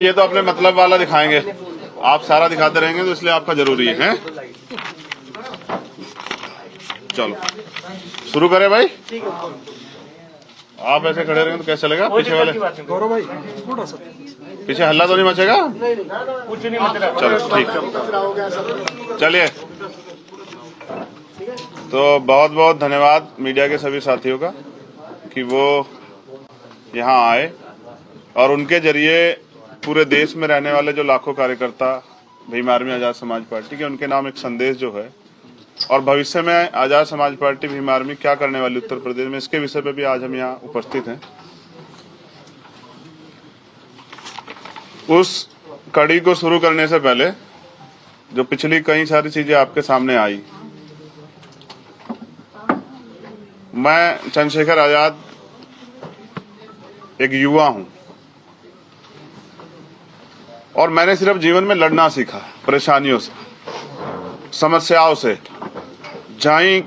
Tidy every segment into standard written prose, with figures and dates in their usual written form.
ये तो अपने मतलब वाला दिखाएंगे, आप सारा दिखाते रहेंगे तो इसलिए आपका जरूरी है? चलो शुरू करें भाई। आप ऐसे खड़े रहेंगे तो कैसे चलेगा? पीछे वाले गौरव भाई थोड़ा सा पीछे हल्ला तो नहीं मचेगा? कुछ नहीं मच रहा। चलो ठीक, चलिए। तो बहुत बहुत धन्यवाद मीडिया के सभी साथियों का कि वो यहाँ आए और उनके जरिए पूरे देश में रहने वाले जो लाखों कार्यकर्ता भीम आर्मी आजाद समाज पार्टी के, उनके नाम एक संदेश जो है और भविष्य में आजाद समाज पार्टी भीम आर्मी क्या करने वाली उत्तर प्रदेश में, इसके विषय पे भी आज हम यहाँ उपस्थित हैं। उस कड़ी को शुरू करने से पहले जो पिछली कई सारी चीजें आपके सामने आई, मैं चंद्रशेखर आजाद एक युवा हूं और मैंने सिर्फ जीवन में लड़ना सीखा, परेशानियों से, समस्याओं से, जहां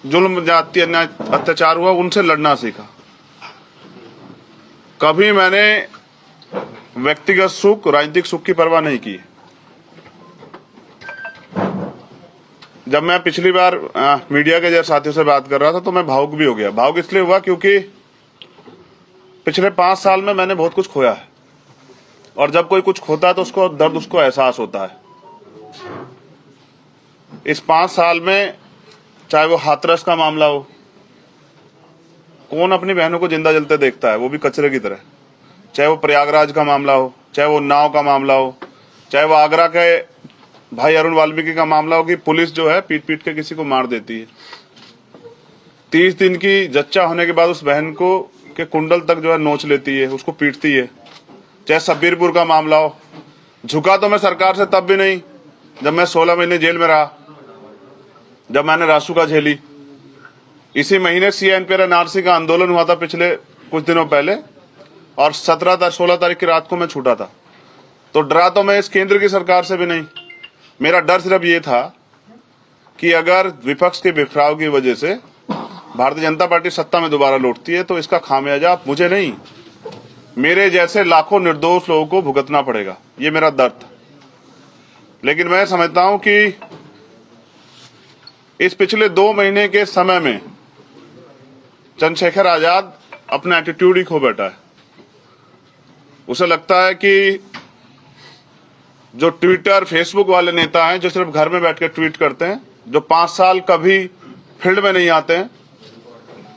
जुल्म जाति अन्याय अत्याचार हुआ उनसे लड़ना सीखा। कभी मैंने व्यक्तिगत सुख, राजनीतिक सुख की परवाह नहीं की। जब मैं पिछली बार मीडिया के जैसे साथियों से बात कर रहा था तो मैं भावुक भी हो गया। भावुक इसलिए हुआ क्योंकि पिछले 5 साल में मैंने बहुत कुछ खोया है और जब कोई कुछ खोता है तो उसको दर्द, उसको एहसास होता है। इस 5 साल में चाहे वो हाथरस का मामला हो, कौन अपनी बहनों को जिंदा जलते देखता है, वो भी कचरे की तरह, चाहे वो प्रयागराज का मामला हो, चाहे वो उन्नाव का मामला हो, चाहे वो आगरा के भाई अरुण वाल्मीकि का मामला हो कि पुलिस जो है पीट पीट के किसी को मार देती है। 30 दिन की जच्चा होने के बाद उस बहन को के कुंडल तक जो है नोच लेती है, उसको पीटती है। चाहे सब्बीरपुर का मामला हो, झुका तो मैं सरकार से तब भी नहीं जब मैं 16 महीने जेल में रहा, जब मैंने रासुका झेली। इसी महीने CNPR NRC का आंदोलन हुआ था पिछले कुछ दिनों पहले और 16 तारीख की रात को मैं छूटा था। तो डरा तो मैं इस केंद्र की सरकार से भी नहीं, मेरा डर सिर्फ ये था कि अगर विपक्ष के बिखराव की वजह से भारतीय जनता पार्टी सत्ता में दोबारा लौटती है तो इसका खामियाजा मुझे नहीं, मेरे जैसे लाखों निर्दोष लोगों को भुगतना पड़ेगा। ये मेरा दर्द था। लेकिन मैं समझता हूं कि इस पिछले 2 महीने के समय में चंद्रशेखर आजाद अपना एटीट्यूड ही खो बैठा है। उसे लगता है कि जो ट्विटर, फेसबुक वाले नेता हैं जो सिर्फ घर में बैठ के ट्वीट करते हैं, जो 5 साल कभी फील्ड में नहीं आते हैं,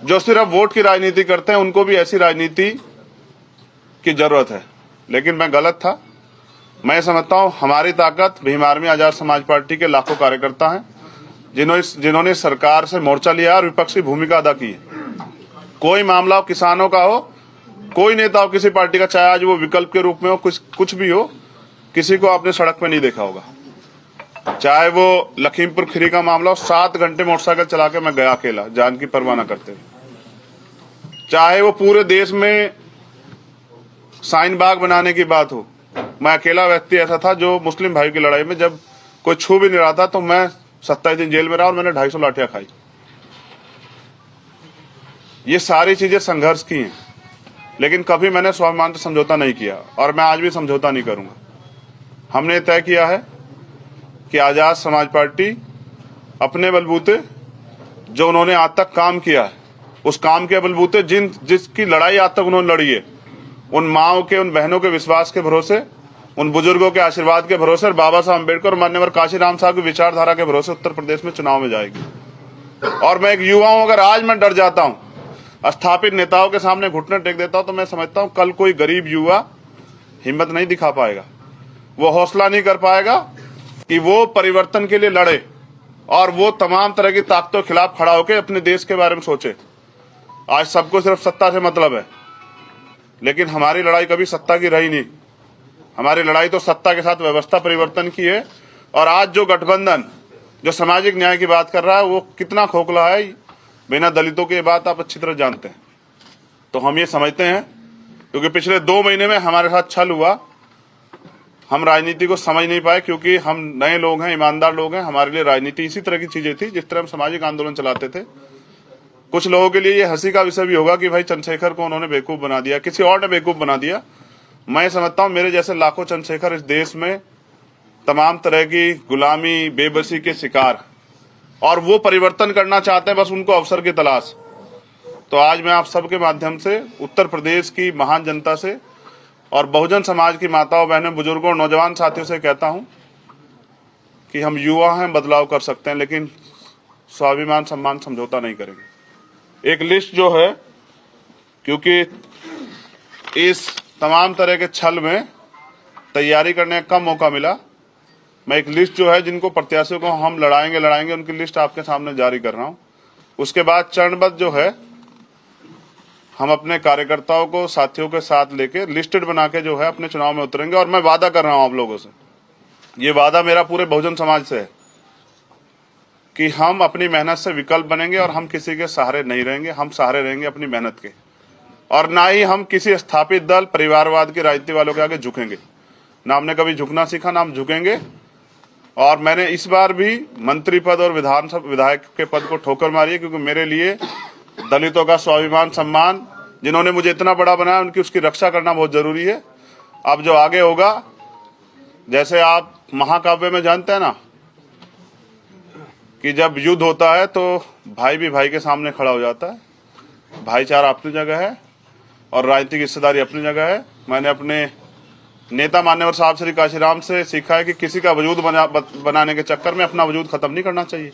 जो सिर्फ वोट की राजनीति करते हैं, उनको भी ऐसी राजनीति की जरूरत है। लेकिन मैं गलत था। मैं समझता हूं हमारी ताकत भीम आर्मी आजाद समाज पार्टी के लाखों कार्यकर्ता हैं जिन्होंने सरकार से मोर्चा लिया और विपक्ष की भूमिका अदा की है। कोई मामला हो, किसानों का हो, कोई नेता हो किसी पार्टी का, चाहे आज वो विकल्प के रूप में हो, कुछ भी हो, किसी को आपने सड़क पे नहीं देखा होगा। चाहे वो लखीमपुर खीरी का मामला हो, 7 घंटे मोटरसाइकिल चला के मैं गया अकेला, जान की परवाह न करते हुए। चाहे वो पूरे देश में साइन बाग बनाने की बात हो, मैं अकेला व्यक्ति ऐसा था जो मुस्लिम भाई की लड़ाई में जब कोई छू भी नहीं रहा था तो मैं 27 दिन जेल में रहा और मैंने 250 लाठियां खाई। ये सारी चीजें संघर्ष की हैं, लेकिन कभी मैंने स्वाभिमान से समझौता नहीं किया और मैं आज भी समझौता नहीं करूंगा। हमने तय किया है कि आजाद समाज पार्टी अपने बलबूते जो उन्होंने आज तक काम किया है, उस काम के बलबूते जिसकी लड़ाई आज तक उन्होंने लड़ी है, उन माओ के, उन बहनों के विश्वास के भरोसे, उन बुजुर्गों के आशीर्वाद के भरोसे और बाबा साहब अम्बेडकर और मान्यवर काशीराम साहब की विचारधारा के भरोसे उत्तर प्रदेश में चुनाव में जाएगी। और मैं एक युवा हूं, अगर आज मैं डर जाता हूं, स्थापित नेताओं के सामने घुटने टेक देता हूं, तो मैं समझता हूं कल कोई गरीब युवा हिम्मत नहीं दिखा पाएगा, वो हौसला नहीं कर पाएगा कि वो परिवर्तन के लिए लड़े और वो तमाम तरह की ताकतों के खिलाफ खड़ा होकर अपने देश के बारे में सोचे। आज सबको सिर्फ सत्ता से मतलब है, लेकिन हमारी लड़ाई कभी सत्ता की रही नहीं। हमारी लड़ाई तो सत्ता के साथ व्यवस्था परिवर्तन की है। और आज जो गठबंधन जो सामाजिक न्याय की बात कर रहा है वो कितना खोखला है, बिना दलितों की बात आप अच्छी तरह जानते हैं। तो हम ये समझते हैं क्योंकि पिछले 2 महीने में हमारे साथ छल हुआ, हम राजनीति को समझ नहीं पाए क्योंकि हम नए लोग हैं, ईमानदार लोग हैं। हमारे लिए राजनीति इसी तरह की चीजें थी जिस तरह हम सामाजिक आंदोलन चलाते थे। कुछ लोगों के लिए ये हंसी का विषय भी होगा कि भाई चंद्रशेखर को उन्होंने बेवकूफ बना दिया, किसी और ने बेवकूफ बना दिया। मैं समझता हूं मेरे जैसे लाखों चंद्रशेखर इस देश में तमाम तरह की गुलामी, बेबसी के शिकार, और वो परिवर्तन करना चाहते हैं, बस उनको अवसर की तलाश। तो आज मैं आप सबके माध्यम से उत्तर प्रदेश की महान जनता से और बहुजन समाज की माताओं, बहनों, बुजुर्गों और नौजवान साथियों से कहता हूं कि हम युवा हैं, बदलाव कर सकते हैं, लेकिन स्वाभिमान सम्मान समझौता नहीं करेंगे। एक लिस्ट जो है, क्योंकि इस तमाम तरह के छल में तैयारी करने का कम मौका मिला, मैं एक लिस्ट जो है जिनको प्रत्याशियों को हम लड़ाएंगे उनकी लिस्ट आपके सामने जारी कर रहा हूं। उसके बाद चरणबद्ध जो है हम अपने कार्यकर्ताओं को साथियों के साथ लेके लिस्टेड बना के जो है अपने चुनाव में उतरेंगे। और मैं वादा कर रहा हूं आप लोगों से, ये वादा मेरा पूरे बहुजन समाज से है कि हम अपनी मेहनत से विकल्प बनेंगे और हम किसी के सहारे नहीं रहेंगे। हम सहारे रहेंगे अपनी मेहनत के, और ना ही हम किसी स्थापित दल, परिवारवाद की राजनीति वालों के आगे झुकेंगे। ना हमने कभी झुकना सीखा, ना हम झुकेंगे। और मैंने इस बार भी मंत्री पद और विधानसभा विधायक के पद को ठोकर मारी है, क्योंकि मेरे लिए दलितों का स्वाभिमान सम्मान, जिन्होंने मुझे इतना बड़ा बनाया, उनकी उसकी रक्षा करना बहुत जरूरी है। अब जो आगे होगा, जैसे आप महाकाव्य में जानते हैं ना कि जब युद्ध होता है तो भाई भी भाई के सामने खड़ा हो जाता है। भाईचारा अपनी जगह है और राजनीतिक हिस्सेदारी अपनी जगह है। मैंने अपने नेता मान्यवर साहब श्री काशीराम से सीखा है कि किसी का वजूद बनाने के चक्कर में अपना वजूद खत्म नहीं करना चाहिए।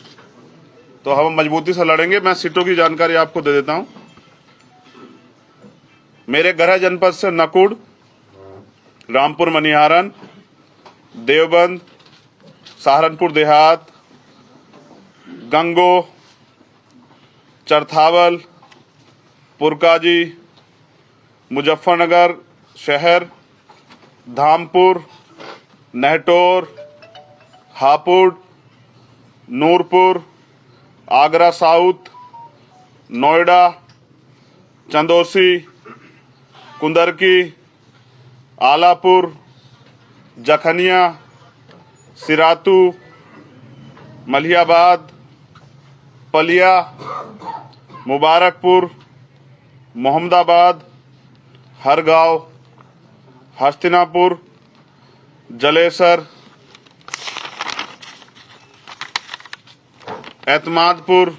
तो हम मजबूती से लड़ेंगे। मैं सीटों की जानकारी आपको दे देता हूं। मेरे गृह जनपद से नकुड़, रामपुर मनिहारन, देवबंद, सहारनपुर देहात, गंगो, चरथावल, पुरकाजी, मुजफ्फरनगर शहर, धामपुर, नहटोर, हापुड़, नूरपुर, आगरा साउथ, नोएडा, चंदौसी, कुंदरकी, आलापुर, जखनिया, सिरातू, मलियाबाद, पलिया, मुबारकपुर, मोहम्मदाबाद, हरगांव, हस्तिनापुर, जलेसर, एतमादपुर,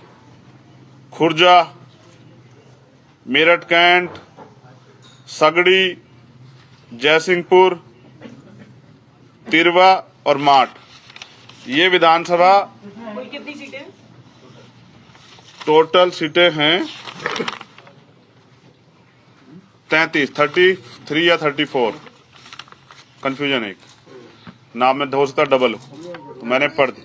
खुर्जा, मेरठ कैंट, सगड़ी, जयसिंहपुर, तिरवा और माठ। ये विधानसभा कितनी सीटें? टोटल सीटें हैं 33 या 34। कंफ्यूजन एक नाम में हो सकता डबल हो, तो मैंने पढ़ दी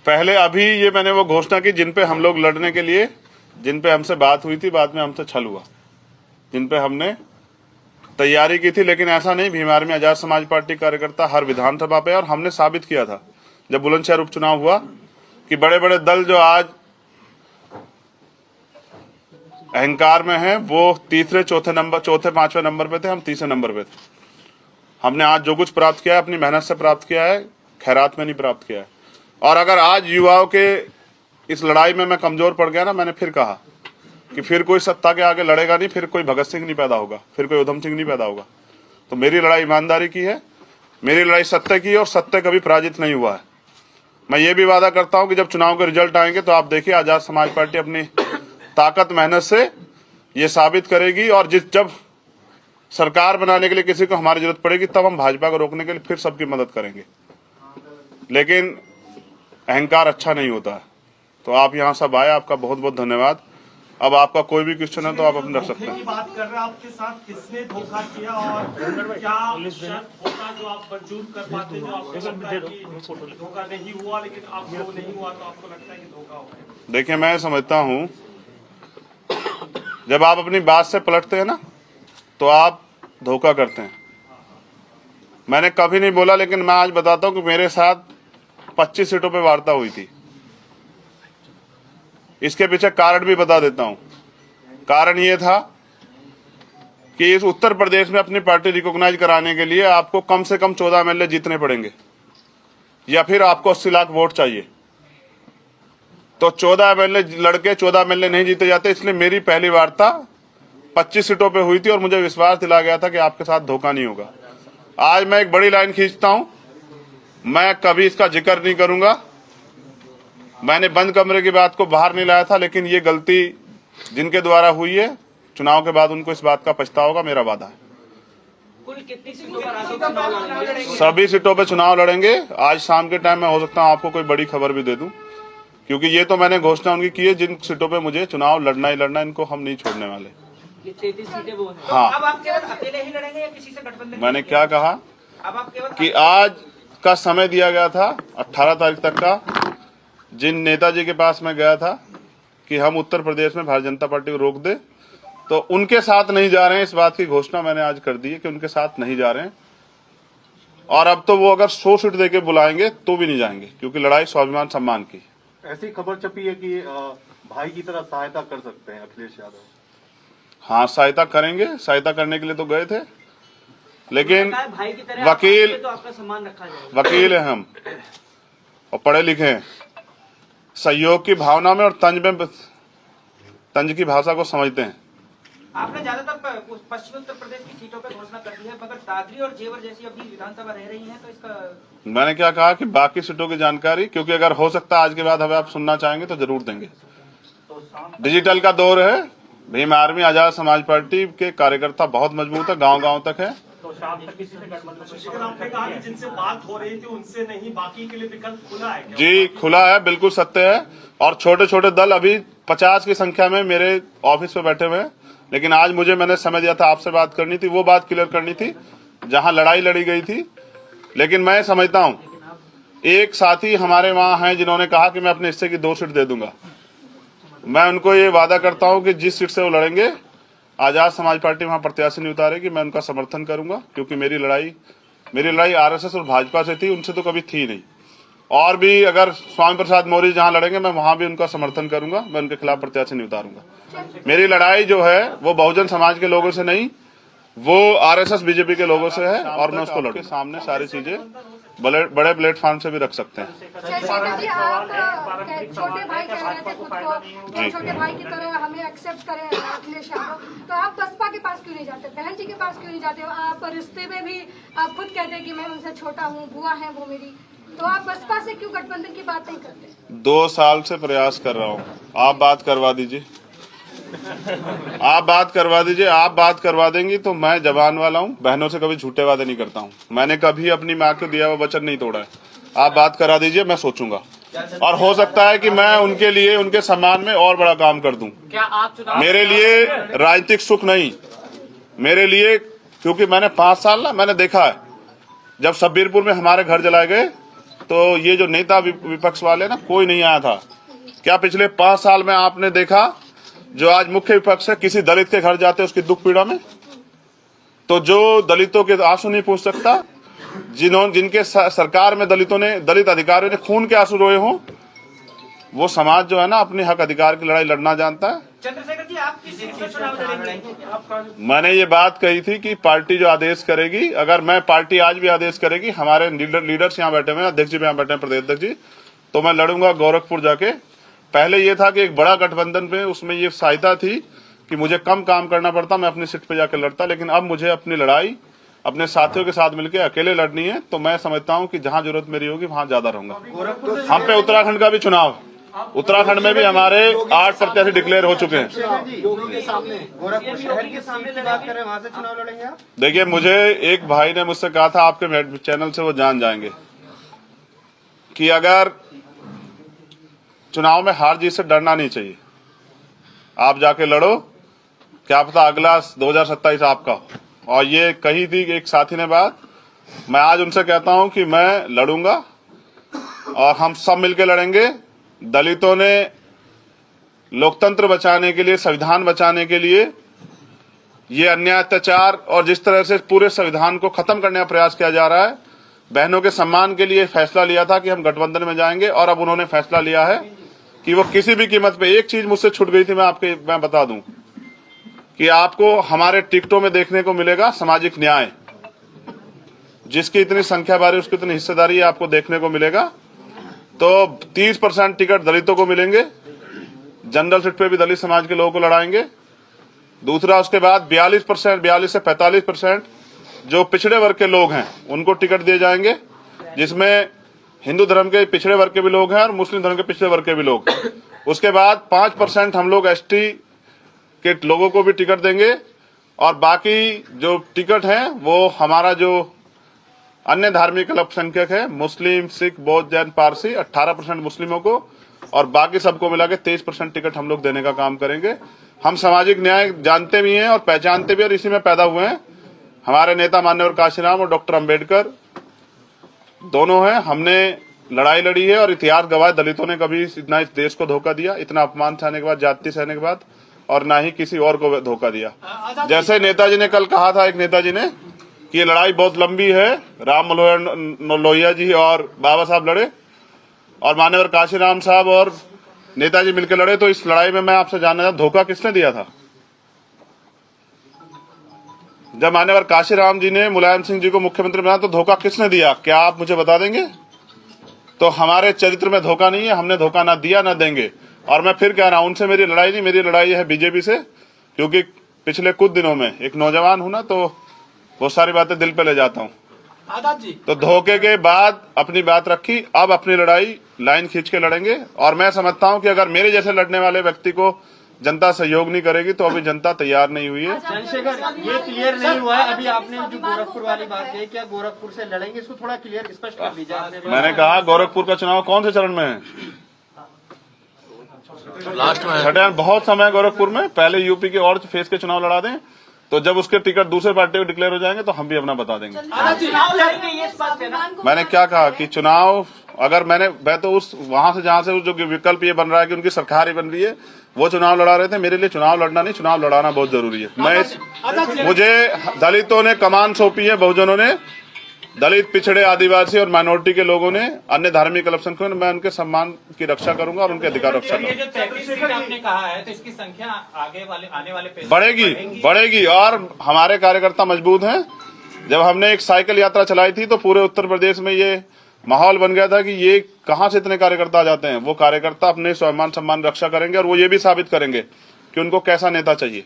पहले। अभी ये मैंने वो घोषणा की जिन पे हम लोग लड़ने के लिए, जिन पे हमसे बात हुई थी, बाद में हमसे छल हुआ, जिन पे हमने तैयारी की थी। लेकिन ऐसा नहीं, भीमार में आजाद समाज पार्टी कार्यकर्ता हर विधानसभा पे, और हमने साबित किया था जब बुलंदशहर उपचुनाव हुआ कि बड़े बड़े दल जो आज अहंकार में हैं, वो तीसरे, चौथे, पांचवें नंबर पे थे, हम तीसरे नंबर पे थे। हमने आज जो कुछ प्राप्त किया है अपनी मेहनत से प्राप्त किया है, खैरात में नहीं प्राप्त किया है। और अगर आज युवाओं के इस लड़ाई में मैं कमजोर पड़ गया ना, मैंने फिर कहा कि फिर कोई सत्ता के आगे लड़ेगा नहीं, फिर कोई भगत सिंह नहीं पैदा होगा, फिर कोई उधम सिंह नहीं पैदा होगा। तो मेरी लड़ाई ईमानदारी की है, मेरी लड़ाई सत्य की है, और सत्य कभी पराजित नहीं हुआ है। मैं ये भी वादा करता हूं कि जब चुनाव के रिजल्ट आएंगे तो आप देखिए आजाद समाज पार्टी अपनी ताकत मेहनत से ये साबित करेगी। और जब सरकार बनाने के लिए किसी को हमारी जरूरत पड़ेगी, तब हम भाजपा को रोकने के लिए फिर सबकी मदद करेंगे। लेकिन अहंकार अच्छा नहीं होता है। तो आप यहाँ सब आए, आपका बहुत बहुत धन्यवाद। अब आपका कोई भी क्वेश्चन है तो आप अपने रख सकते हैं। बात कर रहे हैं, आपके साथ किसने धोखा किया और क्या शर्त होता जो आप मंजूर कर पाते, जो आपको लगता है कि धोखा नहीं हुआ, लेकिन आपको नहीं हुआ तो आपको लगता है कि धोखा हुआ? देखिए, मैं समझता हूं जब आप अपनी बात से पलटते हैं ना, तो आप धोखा करते हैं। मैंने कभी नहीं बोला, लेकिन मैं आज बताता हूं कि मेरे साथ 25 सीटों पे वार्ता हुई थी। इसके पीछे कारण भी बता देता हूं। कारण ये था कि इस उत्तर प्रदेश में अपनी पार्टी रिकॉग्नाइज कराने के लिए आपको कम से कम 14 एमएलए जीतने पड़ेंगे, या फिर आपको 80 लाख वोट चाहिए। तो 14 एमएलए लड़के 14 एमएलए नहीं जीते जाते, इसलिए मेरी पहली वार्ता 25 सीटों पे हुई थी और मुझे विश्वास दिलाया गया था कि आपके साथ धोखा नहीं होगा। आज मैं एक बड़ी लाइन खींचता हूं, मैं कभी इसका जिक्र नहीं करूंगा। मैंने बंद कमरे की बात को बाहर नहीं लाया था, लेकिन ये गलती जिनके द्वारा हुई है, चुनाव के बाद उनको इस बात का पछतावा होगा, मेरा वादा है। कुल कितनी सीटों पर आप चुनाव लड़ेंगे? सभी सीटों पे चुनाव लड़ेंगे। आज शाम के टाइम में हो सकता हूँ आपको कोई बड़ी खबर भी दे दूं, क्योंकि ये तो मैंने घोषणा उनकी की है, जिन सीटों पे मुझे चुनाव लड़ना ही लड़ना, इनको हम नहीं छोड़ने वाले। ये 33 सीटें वो हैं। हाँ, अब आप केवल अकेले ही लड़ेंगे या किसी से गठबंधन? मैंने क्या कहा अब आप केवल कि आज का समय दिया गया था 18 तारीख तक का, जिन नेताजी के पास मैं गया था कि हम उत्तर प्रदेश में भारतीय जनता पार्टी को रोक दे, तो उनके साथ नहीं जा रहे हैं। इस बात की घोषणा मैंने आज कर दी है कि उनके साथ नहीं जा रहे हैं। और अब तो वो अगर 100 सीट देके बुलाएंगे तो भी नहीं जाएंगे, क्योंकि लड़ाई स्वाभिमान सम्मान की। ऐसी खबर छपी है कि भाई की तरह सहायता कर सकते हैं अखिलेश यादव। हाँ, सहायता करेंगे, सहायता करने के लिए तो गए थे, लेकिन भाई की तरह वकील तो आपका सम्मान रखा जाएगा। वकील है हम और पढ़े लिखे हैं। सहयोग की भावना में और तंज की भाषा को समझते हैं। आपने ज्यादातर पश्चिमी उत्तर प्रदेश की सीटों पर घोषणा कर दी है, मगर दादरी और जेवर जैसी अभी विधानसभा रह रही है, तो इसका मैंने क्या कहा कि बाकी सीटों की जानकारी, क्योंकि अगर हो सकता है आज के बाद हमें आप सुनना चाहेंगे तो जरूर देंगे। डिजिटल का दौर है। भीम आर्मी आजाद समाज पार्टी के कार्यकर्ता बहुत मजबूत है, गांव-गांव तक है। लेकिन आपने कहा कि जिनसे बात हो रही थी उनसे नहीं, बाकी के लिए विकल्प खुला है क्या? जी, खुला है, बिल्कुल सत्य है। और छोटे छोटे दल अभी 50 की संख्या में मेरे ऑफिस पे बैठे हुए हैं, लेकिन आज मैंने समय दिया था, आपसे बात करनी थी, वो बात क्लियर करनी थी जहां लड़ाई लड़ी गई थी। लेकिन मैं समझता हूं, एक साथी हमारे वहां हैं जिन्होंने कहा कि मैं अपने हिस्से की 2 सीट दे दूंगा। मैं उनको ये वादा करता हूं कि जिस सीट से वो लड़ेंगे, आजाद समाज पार्टी वहां प्रत्याशी नहीं उतारेगी, मैं उनका समर्थन करूंगा, क्योंकि मेरी लड़ाई आरएसएस और भाजपा से थी, उनसे तो कभी थी नहीं। और भी अगर स्वामी प्रसाद मौर्य जहां लड़ेंगे, मैं वहां भी उनका समर्थन करूंगा, मैं उनके खिलाफ प्रत्याशी नहीं उतारूंगा। मेरी लड़ाई जो है वो बहुजन समाज के लोगों से नहीं, वो आरएसएस बीजेपी के लोगों से है, और मैं उसको लड़ूंगा। सामने सारी चीजें बड़े प्लेटफॉर्म से भी रख सकते हैं। जी, आप छोटे भाई कह रहे थे खुद को, छोटे भाई की तरह हमें एक्सेप्ट करें अखिलेश यादव, तो आप बसपा के पास क्यों नहीं जाते, बहन जी के पास क्यों नहीं जाते? आप रिश्ते में भी आप खुद कहते हैं कि मैं उनसे छोटा हूँ, बुआ है वो मेरी, तो आप बसपा से क्यों गठबंधन की बात नहीं करते? 2 साल से प्रयास कर रहा हूँ, आप बात करवा दीजिए। आप बात करवा देंगी तो मैं जवान वाला हूँ, बहनों से कभी झूठे वादे नहीं करता हूँ। मैंने कभी अपनी माँ को दिया हुआ वचन नहीं तोड़ा है। आप बात करा दीजिए, मैं सोचूंगा, और हो सकता है कि मैं उनके लिए, उनके सम्मान में और बड़ा काम कर दूं। क्या आप चुनाव मेरे लिए राजनीतिक सुख नहीं, मेरे लिए, क्योंकि मैंने 5 साल ना मैंने देखा है, जब शब्बीरपुर में हमारे घर जलाए गए तो ये जो नेता विपक्ष वाले ना, कोई नहीं आया था। क्या पिछले 5 साल में आपने देखा जो आज मुख्य विपक्ष है, किसी दलित के घर जाते उसकी दुख पीड़ा में, तो जो दलितों के आंसू नहीं पूछ सकता, जिनके सरकार में दलित अधिकारियों ने खून के आंसू रोए हों, वो समाज जो है ना, अपने हक अधिकार की लड़ाई लड़ना जानता है। चंद्रशेखर जी, आप किस सीट से चुनाव लड़ेंगे? मैंने ये बात कही थी कि पार्टी जो आदेश करेगी, अगर मैं पार्टी आज भी आदेश करेगी, हमारे लीडर्स यहाँ बैठे हुए हैं, अध्यक्ष जी यहाँ बैठे हैं, प्रदेश अध्यक्ष जी, तो मैं लड़ूंगा गोरखपुर जाके। पहले ये था कि एक बड़ा गठबंधन पे उसमें ये सहायता थी कि मुझे कम काम करना पड़ता, मैं अपनी सीट पे जाकर लड़ता, लेकिन अब मुझे अपनी लड़ाई अपने साथियों के साथ मिलकर अकेले लड़नी है, तो मैं समझता हूं कि जहां जरूरत मेरी होगी वहां ज्यादा रहूंगा। हम पे उत्तराखंड का भी चुनाव, उत्तराखंड में भी हमारे 8 प्रत्याशी डिक्लेयर हो चुके हैं। गोरखपुर शहर के सामने की बात कर रहे हैं, वहां से चुनाव लड़ेंगे आप? देखिए, मुझे एक भाई ने मुझसे कहा था, आपके चैनल से वो जान जाएंगे, कि अगर चुनाव में हार जीत से डरना नहीं चाहिए, आप जाके लड़ो, क्या पता अगला 2027 आपका हो। और ये कही थी एक साथी ने बात, मैं आज उनसे कहता हूं कि मैं लड़ूंगा और हम सब मिलकर लड़ेंगे। दलितों ने लोकतंत्र बचाने के लिए, संविधान बचाने के लिए, ये अन्याय अत्याचार और जिस तरह से पूरे संविधान को खत्म करने का प्रयास किया जा रहा है, बहनों के सम्मान के लिए फैसला लिया था कि हम गठबंधन में जाएंगे, और अब उन्होंने फैसला लिया है कि वो किसी भी कीमत पे। एक चीज मुझसे छूट गई थी, मैं बता दूं कि आपको हमारे टिकटों में देखने को मिलेगा सामाजिक न्याय, जिसकी इतनी संख्या बारी उसकी इतनी हिस्सेदारी आपको देखने को मिलेगा। तो 30% टिकट दलितों को मिलेंगे, जनरल सीट पे भी दलित समाज के लोगों को लड़ाएंगे, दूसरा उसके बाद 42 से 45% जो पिछड़े वर्ग के लोग हैं उनको टिकट दिए जाएंगे, जिसमें हिंदू धर्म के पिछड़े वर्ग के भी लोग हैं और मुस्लिम धर्म के पिछड़े वर्ग के भी लोग। उसके बाद 5% हम लोग एसटी के लोगों को भी टिकट देंगे और बाकी जो टिकट हैं वो हमारा जो अन्य धार्मिक अल्पसंख्यक है, मुस्लिम, सिख, बौद्ध, जैन, पारसी, 18% मुस्लिमों को और बाकी सबको मिला के 23% टिकट हम लोग देने का काम करेंगे। हम सामाजिक न्याय जानते भी हैं और पहचानते भी और इसी में पैदा हुए हैं। हमारे नेता माननीय काशीराम और डॉक्टर अम्बेडकर दोनों हैं। हमने लड़ाई लड़ी है और इतिहास गवाह दलितों ने कभी इतना इस देश को धोखा दिया, इतना अपमान सहने के बाद, जाति सहने के बाद, और ना ही किसी और को धोखा दिया। जैसे नेताजी ने कल कहा था, एक नेताजी ने, कि ये लड़ाई बहुत लंबी है, राम मनोहर लोहिया जी और बाबा साहब लड़े और मान्यवर काशीराम साहब और नेताजी मिलकर लड़े, तो इस लड़ाई में मैं आपसे जानना चाहता, धोखा किसने दिया था? जब मान्यवर काशीराम जी ने मुलायम सिंह जी को मुख्यमंत्री बनाया तो धोखा किसने दिया? क्या आप मुझे बता देंगे? तो हमारे चरित्र में धोखा नहीं है, हमने धोखा ना दिया ना देंगे। और मैं फिर कह रहा हूं, उनसे मेरी लड़ाई नहीं, मेरी लड़ाई है बीजेपी से, क्योंकि पिछले कुछ दिनों में एक नौजवान हूं ना, तो बहुत सारी बातें दिल पे ले जाता हूं। आजाद जी, तो धोखे के बाद अपनी बात रखी, अब अपनी लड़ाई लाइन खींच के लड़ेंगे। और मैं समझता हूं कि अगर मेरे जैसे लड़ने वाले व्यक्ति को जनता सहयोग नहीं करेगी तो अभी जनता तैयार नहीं हुई है। चंद्रशेखर, ये क्लियर नहीं हुआ है अभी आपने जो गोरखपुर वाली बात कही, क्या गोरखपुर से लड़ेंगे? इसको थोड़ा क्लियर स्पष्ट कर दीजिए। मैंने कहा गोरखपुर का चुनाव कौन से चरण में है? लास्ट में छठे, बहुत समय है गोरखपुर में। पहले यूपी के और फेज के चुनाव लड़ा दें, तो जब उसके टिकट दूसरे पार्टी को डिक्लेयर हो जाएंगे तो हम भी अपना बता देंगे। चुनाव लड़ेंगे ये बात है ना? मैंने क्या कहा कि चुनाव, अगर मैं तो उस वहां से जहां से जो विकल्प ये बन रहा है कि उनकी सरकार ही बन रही है, वो चुनाव लड़ा रहे थे। मेरे लिए चुनाव लड़ना नहीं, चुनाव लड़ाना बहुत जरूरी है। मुझे दलितों ने कमान सौंपी है, बहुजनों ने, दलित, पिछड़े, आदिवासी और माइनॉरिटी के लोगों ने, अन्य धार्मिक अल्पसंख्यकों ने। मैं उनके सम्मान की रक्षा करूंगा और उनके अधिकार रक्षा ये करूंगा। जो 33 सीट आपने कहा है, तो इसकी संख्या आने वाले बढ़ेगी और हमारे कार्यकर्ता मजबूत हैं। जब हमने एक साइकिल यात्रा चलाई थी तो पूरे उत्तर प्रदेश में ये माहौल बन गया था कि ये कहां से इतने कार्यकर्ता आ जाते हैं। वो कार्यकर्ता अपने स्वाभिमान सम्मान रक्षा करेंगे और वो ये भी साबित करेंगे कि उनको कैसा नेता चाहिए।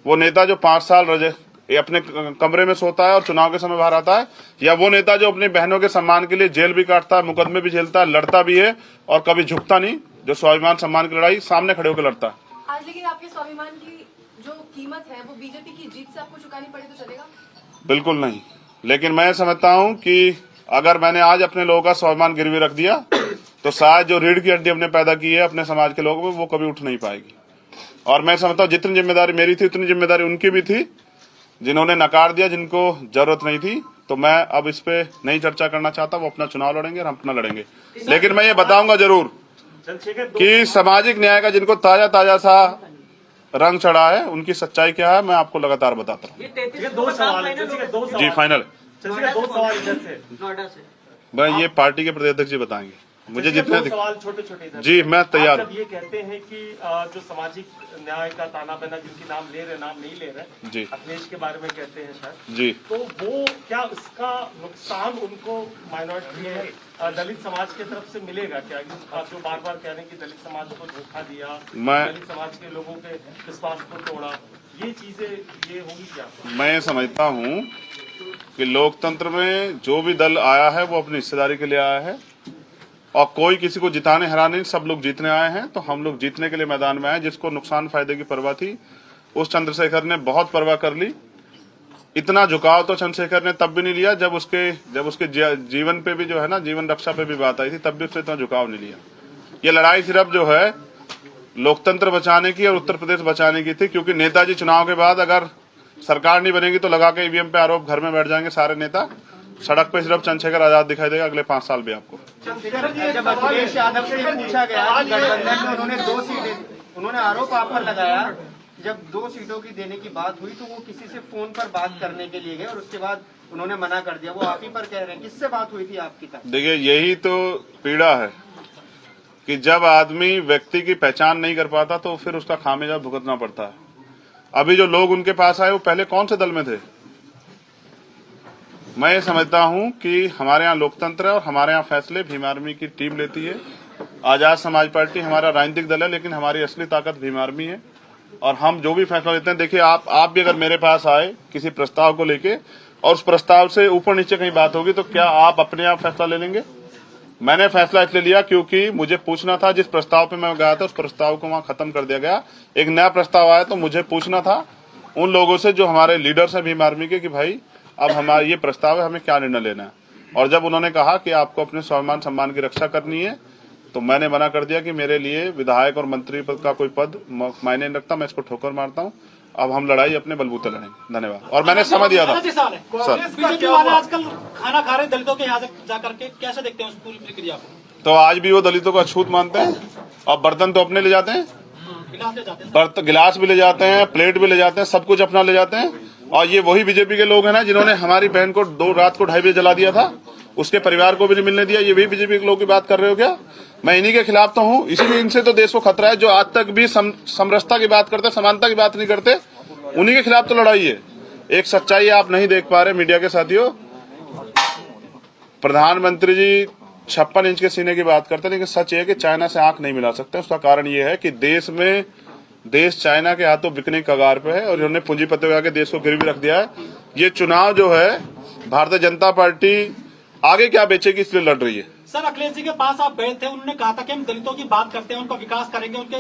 वो नेता जो 5 साल अपने कमरे में सोता है और चुनाव के समय बाहर आता है, या वो नेता जो अपनी बहनों के सम्मान के लिए जेल भी काटता है, मुकदमे भी झेलता है, लड़ता भी है और कभी झुकता नहीं, जो स्वाभिमान सम्मान की लड़ाई सामने खड़े होकर लड़ता है। आज लेकिन आपके स्वाभिमान की जो कीमत है वो बीजेपी की जीत से आपको चुकानी पड़े तो चलेगा? बिल्कुल नहीं, लेकिन मैं समझता हूं कि अगर मैंने आज अपने लोगों का स्वाभिमान गिरवी रख दिया तो शायद जो रीढ़ की हड्डी हमने पैदा की है अपने समाज के लोगों में, वो कभी उठ नहीं पाएगी। और मैं समझता हूं जितनी जिम्मेदारी मेरी थी उतनी जिम्मेदारी उनकी भी थी, जिन्होंने नकार दिया, जिनको जरूरत नहीं थी। तो मैं अब इस पे नहीं चर्चा करना चाहता। वो अपना चुनाव लड़ेंगे और हम अपना लड़ेंगे, लेकिन मैं ये बताऊंगा जरूर कि सामाजिक न्याय का जिनको ताजा सा रंग चढ़ा है, उनकी सच्चाई क्या है, मैं आपको लगातार बताता हूँ। ये 2 सवाल जी फाइनल। 2 सवाल इधर से, नोएडा से। भाई ये पार्टी के प्रदेश अध्यक्ष जी बताएंगे मुझे जितने। 2 सवाल छोटे-छोटे इधर। जी मैं तैयार हूँ। ये कहते हैं कि जो सामाजिक न्याय का ताना बाना, जिनकी नाम ले रहे नाम नहीं ले रहे जी, अखिलेश के बारे में कहते हैं शायद जी, तो वो क्या इसका नुकसान उनको माइनॉरिटी दलित समाज की तरफ से मिलेगा क्या? आप जो बार बार कह रहे हैं कि दलित समाज को धोखा दिया, दलित समाज के लोगों के विश्वास को तोड़ा, ये चीजें ये होगी क्या? मैं समझता हूँ कि लोकतंत्र में जो भी दल आया है वो अपनी हिस्सेदारी के लिए आया है और कोई किसी को जिताने हराने नहीं, सब लोग जीतने आए हैं। तो हम लोग जीतने के लिए मैदान में आए। जिसको नुकसान फायदे की परवाह थी उस चंद्रशेखर ने बहुत परवाह कर ली। इतना झुकाव तो चंद्रशेखर ने तब भी नहीं लिया जब उसके जीवन पे भी जो है ना, जीवन रक्षा पे भी बात आई थी, तब भी उसने इतना झुकाव नहीं लिया। ये लड़ाई सिर्फ जो है लोकतंत्र बचाने की और उत्तर प्रदेश बचाने की थी, क्योंकि नेताजी चुनाव के बाद अगर सरकार नहीं बनेगी तो लगा के ईवीएम पे आरोप, घर में बैठ जाएंगे सारे नेता। सड़क पे सिर्फ चंद्रशेखर आजाद दिखाई देगा अगले 5 साल भी आपको। जब अखिलेश यादव से पूछा गया गठबंधन में उन्होंने 2 सीटें, उन्होंने आरोप आप पर लगाया, जब 2 सीटों की देने की बात हुई तो वो किसी से फोन पर बात करने के लिए गए और उसके बाद उन्होंने मना कर दिया। वो आप ही पर कह रहे हैं, किससे बात हुई थी आपकी तक? देखिए यही तो पीड़ा है कि जब आदमी व्यक्ति की पहचान नहीं कर पाता तो फिर उसका खामियाजा भुगतना पड़ता है। अभी जो लोग उनके पास आए वो पहले कौन से दल में थे? मैं ये समझता हूं कि हमारे यहाँ लोकतंत्र है और हमारे यहाँ फैसले भीम आर्मी की टीम लेती है। आजाद समाज पार्टी हमारा राजनीतिक दल है, लेकिन हमारी असली ताकत भीम आर्मी है। और हम जो भी फैसला लेते हैं, देखिए आप भी अगर मेरे पास आए किसी प्रस्ताव को लेके और उस प्रस्ताव से ऊपर नीचे कहीं बात होगी तो क्या आप अपने आप फैसला ले लेंगे? मैंने फैसला इसलिए लिया क्योंकि मुझे पूछना था, जिस प्रस्ताव पे मैं गया था उस प्रस्ताव को वहां खत्म कर दिया गया, एक नया प्रस्ताव आया, तो मुझे पूछना था उन लोगों से जो हमारे लीडर्स हैं भीम आर्मी के कि भाई अब हमारा ये प्रस्ताव है, हमें क्या निर्णय लेना है। और जब उन्होंने कहा कि आपको अपने स्वाभिमान सम्मान की रक्षा करनी है तो मैंने मना कर दिया कि मेरे लिए विधायक और मंत्री पद का कोई पद मायने नहीं रखता, मैं इसको ठोकर मारता हूँ। अब हम लड़ाई अपने बलबूते लड़ेंगे। धन्यवाद। और मैंने समझ दिया था सर। बीजेपी वाले आजकल खाना खा रहे दलितों के यहाँ जाकर के, कैसे देखते हैं उस पूरी प्रक्रिया को? तो आज भी वो दलितों को अछूत मानते हैं और बर्तन तो अपने ले जाते हैं, गिलास भी ले जाते हैं, प्लेट भी ले जाते हैं, सब कुछ अपना ले जाते हैं। और ये वही बीजेपी के लोग हैं ना जिन्होंने हमारी बहन को रात को 2:30 बजे जला दिया था, उसके परिवार को भी नहीं मिलने दिया। ये वही बीजेपी के लोग की बात कर रहे हो क्या? मैं इन्हीं के खिलाफ तो हूँ, इसीलिए इनसे तो देश को खतरा है। जो आज तक भी समरसता की बात करते, समानता की बात नहीं करते, उन्हीं के खिलाफ तो लड़ाई है। एक सच्चाई आप नहीं देख पा रहे मीडिया के साथियों, प्रधानमंत्री जी 56 इंच के सीने की बात करते हैं, लेकिन सच है कि चाइना से आंख नहीं मिला सकते। उसका कारण ये है कि देश चाइना के हाथों बिकने की कगार पे है और इन्होंने पूंजीपतियों आके देश को गिरवी रख दिया है। ये चुनाव जो है भारतीय जनता पार्टी आगे क्या बेचेगी इसलिए लड़ रही है। सर, अखिलेश जी के पास आप गए थे, उन्होंने कहा था कि हम दलितों की बात करते हैं, उनका विकास करेंगे, उनके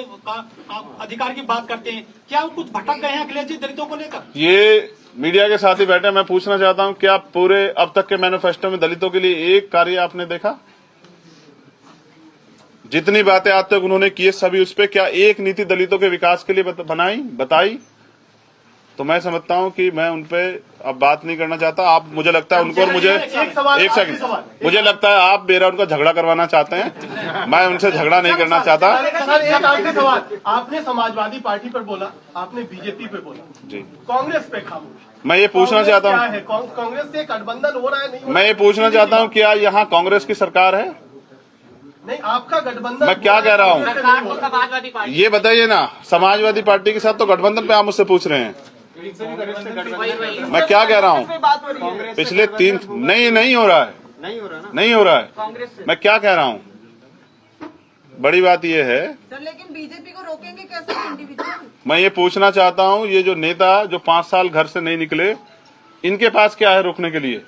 अधिकार की बात करते हैं। क्या वो कुछ भटक गए हैं अखिलेश जी दलितों को लेकर? ये मीडिया के साथ ही बैठे, मैं पूछना चाहता हूं, क्या पूरे अब तक के मैनिफेस्टो में दलितों के लिए एक कार्य आपने देखा? जितनी बातें आज तक उन्होंने की सभी उस पर क्या एक नीति दलितों के विकास के लिए बताई? तो मैं समझता हूं कि मैं उनपे अब बात नहीं करना चाहता। आप, मुझे लगता है उनको और मुझे एक सेकंड, मुझे लगता है आप मेरा उनका झगड़ा करवाना चाहते हैं, मैं उनसे झगड़ा नहीं करना चाहता। सर, एक आखिरी सवाल, आपने समाजवादी पार्टी पर बोला, आपने बीजेपी पे बोला जी, कांग्रेस पे खामोश। मैं ये पूछना चाहता हूँ, कांग्रेस से गठबंधन हो रहा है नहीं? मैं ये पूछना चाहता हूँ, क्या यहाँ कांग्रेस की सरकार है? नहीं, आपका गठबंधन। मैं क्या कह रहा हूँ ये बताइए ना। समाजवादी पार्टी के साथ तो गठबंधन पे आप मुझसे पूछ रहे हैं, मैं क्या कह रहा हूँ? पिछले 3 नहीं हो रहा है, नहीं हो रहा है। मैं क्या कह रहा हूँ, बड़ी बात यह है सर, लेकिन बीजेपी को रोकेंगे कैसे इंडिविजुअल? मैं ये पूछना चाहता हूँ, ये जो नेता जो 5 साल घर से नहीं निकले, इनके पास क्या है रोकने के लिए?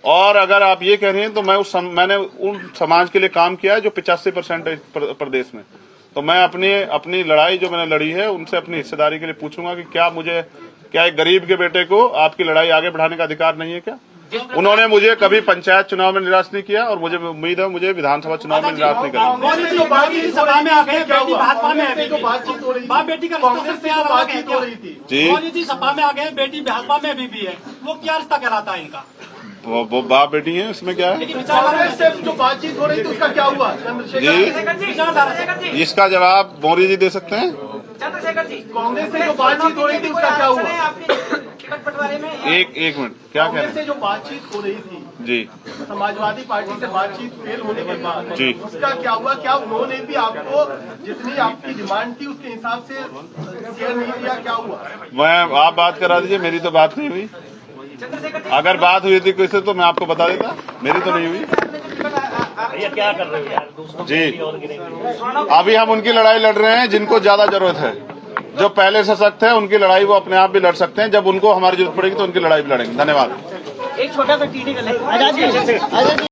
और अगर आप ये कह रहे हैं तो मैंने उन समाज के लिए काम किया है जो 85% है प्रदेश में। तो मैं अपनी लड़ाई जो मैंने लड़ी है उनसे अपनी हिस्सेदारी के लिए पूछूंगा कि क्या एक गरीब के बेटे को आपकी लड़ाई आगे बढ़ाने का अधिकार नहीं है क्या? उन्होंने मुझे कभी पंचायत चुनाव में निराश नहीं किया और मुझे उम्मीद है मुझे विधानसभा चुनाव में निराश नहीं करेंगे। सभा में आ गए, बेटी भाजपा में है, बाप बेटी का रिश्ता जी सभा में आ गए, बेटी भाजपा में भी है, वो क्या रिश्ता कहलाता है इनका? वो बाप बेटी है, उसमें क्या है? जो बातचीत हो रही थी उसका क्या हुआ? जी, इसका जवाब मौर्य जी दे सकते हैं। चंद्रशेखर जी, कांग्रेस से जो बातचीत हो रही थी उसका क्या हुआ? एक मिनट, क्या कह रहे कांग्रेस से जो बातचीत हो रही थी जी, समाजवादी पार्टी से बातचीत फेल होने के बाद जी, उसका क्या हुआ? क्या उन्होंने भी आपको जितनी आपकी डिमांड थी उसके हिसाब से शेयर नहीं दिया? क्या हुआ? आप बात करा दीजिए, मेरी तो बात नहीं हुई। अगर बात हुई थी किसी तो मैं आपको बता देता, मेरी तो नहीं हुई। क्या कर रहे हो यार जी, अभी हम उनकी लड़ाई लड़ रहे हैं जिनको ज्यादा जरूरत है। जो पहले से सख्त है उनकी लड़ाई वो अपने आप भी लड़ सकते हैं, जब उनको हमारी जरूरत पड़ेगी तो उनकी लड़ाई भी लड़ेंगे। धन्यवाद। एक छोटा सा टीडी